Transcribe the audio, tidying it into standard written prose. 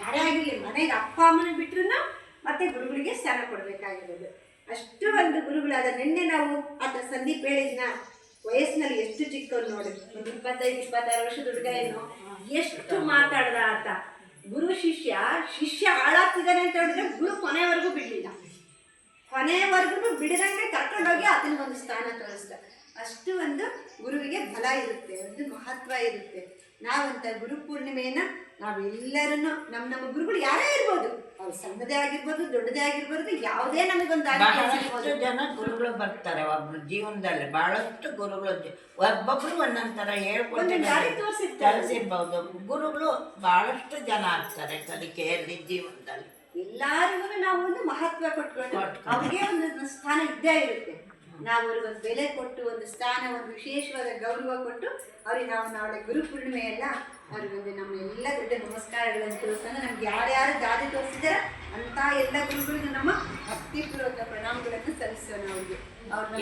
ಯಾರೇ ಆಗಿರಲಿ ಮನೆಗೆ ಅಪ್ಪ ಅಮ್ಮನ ಬಿಟ್ರು ಮತ್ತೆ ಗುರುಗಳಿಗೆ ಸ್ಥಾನ ಕೊಡಬೇಕಾಗಿರೋದು. ಅಷ್ಟು ಒಂದು ಗುರುಗಳಾದ ನಿನ್ನೆ ನಾವು ಆತ ಸಂದೀಪ್ ಹೇಳಿದ್ನ ವಯಸ್ಸಿನಲ್ಲಿ ಎಷ್ಟು ಚಿಕ್ಕವನು ನೋಡಿ, ಒಂದು 25-26 ವರ್ಷದ ಹುಡುಗ ಏನು ಎಷ್ಟು ಮಾತಾಡ್ದ ಆತ. ಗುರು ಶಿಷ್ಯ ಹಾಳಾಗ್ತಿದ್ದಾನೆ ಅಂತ ಹೇಳಿದ್ರೆ ಗುರು ಕೊನೆವರೆಗೂ ಬಿಡಲಿಲ್ಲ, ಕೊನೆವರೆಗೂ ಬಿಡದಂಗೆ ಕರ್ಕೊಂಡೋಗಿ ಆತನಿಗೆ ಒಂದು ಸ್ಥಾನ ತೋರಿಸ್ದ. ಅಷ್ಟು ಒಂದು ಗುರುವಿಗೆ ಬಲ ಇರುತ್ತೆ, ಒಂದು ಮಹತ್ವ ಇರುತ್ತೆ. ನಾವಂತ ಗುರು ಪೂರ್ಣಿಮೆಯನ್ನ ನಾವೆಲ್ಲರೂ ನಮ್ಮ ಗುರುಗಳು ಯಾರೇ ಇರ್ಬೋದು, ಅವ್ರು ಸಣ್ಣದೇ ಆಗಿರ್ಬೋದು ದೊಡ್ಡದೇ ಆಗಿರ್ಬೋದು, ಯಾವುದೇ ನಮಗೊಂದು ಬಹಳಷ್ಟು ಜನ ಗುರುಗಳು ಬರ್ತಾರೆ ಒಬ್ರು ಜೀವನದಲ್ಲಿ. ಬಹಳಷ್ಟು ಗುರುಗಳು ಒಬ್ಬೊಬ್ರು ಒಂದೊಂದ್ ತರ ಹೇಳ್ಕೊಳ್ತಿರ್ಬಹುದು. ಗುರುಗಳು ಬಹಳಷ್ಟು ಜನ ಆಗ್ತಾರೆ ಕಲಿಕೆಯಲ್ಲಿ ಜೀವನದಲ್ಲಿ. ಎಲ್ಲರಿಗೂ ನಾವು ಒಂದು ಮಹತ್ವ ಕೊಟ್ಕೊಂಡು ಅವ್ರಿಗೆ ಒಂದು ಸ್ಥಾನ ಇದ್ದೇ ಇರುತ್ತೆ. ನಾವು ಅವ್ರಿಗೆ ಒಂದು ಬೆಲೆ ಕೊಟ್ಟು ಒಂದು ಸ್ಥಾನ, ಒಂದು ವಿಶೇಷವಾದ ಗೌರವ ಕೊಟ್ಟು ಅವ್ರಿಗೆ ನಾವು ನಾಳೆ ಗುರು ಪೂರ್ಣಿಮೆ ಎಲ್ಲ ಅವ್ರಿಗೊಂದು ನಮ್ಮ ಎಲ್ಲ ದೊಡ್ಡ ನಮಸ್ಕಾರಗಳನ್ನು ತೋರಿಸ್ಕೊಂಡು ನಮ್ಗೆ ಯಾರ್ಯಾರು ದಾರಿ ತೋರಿಸಿದಾರೆ ಅಂತ ಎಲ್ಲ ಗುರುಗಳಿಗೂ ನಮ್ಮ ಭಕ್ತಿಪೂರ್ವಕ ಪ್ರಣಾಮಗಳನ್ನು ಸಲ್ಲಿಸೋಣ. ಅವ್ರಿಗೆ ಅವ್ರನ್ನ